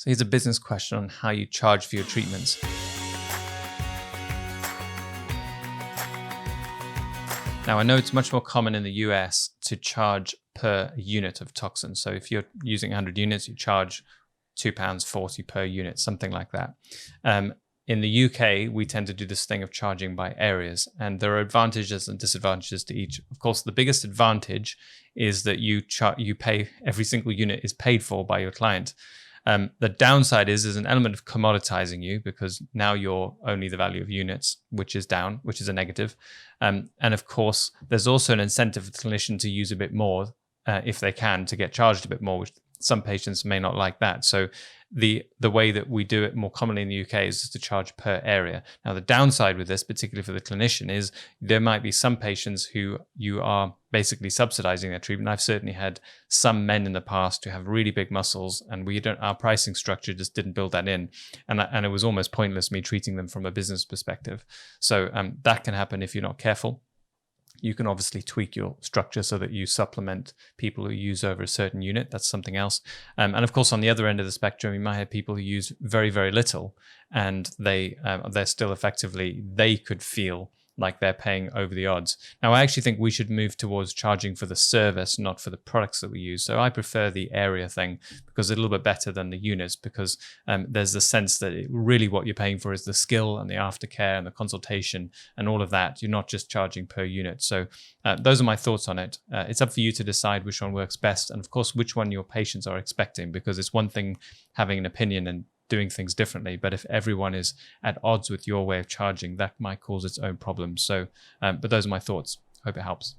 So here's a business question on how you charge for your treatments. Now, I know it's much more common in the US to charge per unit of toxin. So if you're using 100 units, you charge £2.40 per unit, something like that. In the UK, we tend to do this thing of charging by areas, and there are advantages and disadvantages to each. Of course, the biggest advantage is that you pay, every single unit is paid for by your client. The downside is there's an element of commoditizing you, because now you're only the value of units, which is down, which is a negative. And of course, there's also an incentive for the clinician to use a bit more if they can, to get charged a bit more, which some patients may not like that. So the way that we do it more commonly in the UK is to charge per area. Now, the downside with this, particularly for the clinician, is there might be some patients who you are basically subsidizing their treatment. I've certainly had some men in the past who have really big muscles, and our pricing structure just didn't build that in. And it was almost pointless me treating them from a business perspective. So that can happen if you're not careful. You can obviously tweak your structure so that you supplement people who use over a certain unit. That's something else. And of course, on the other end of the spectrum, you might have people who use very, very little, and they're still effectively, they could feel like they're paying over the odds. Now, I actually think we should move towards charging for the service, not for the products that we use. So I prefer the area thing, because it's a little bit better than the units, because there's the sense that really what you're paying for is the skill and the aftercare and the consultation and all of that. You're not just charging per unit. So those are my thoughts on it. It's up for you to decide which one works best, and of course, which one your patients are expecting, because it's one thing having an opinion and doing things differently, but if everyone is at odds with your way of charging, that might cause its own problems. So, but those are my thoughts. Hope it helps.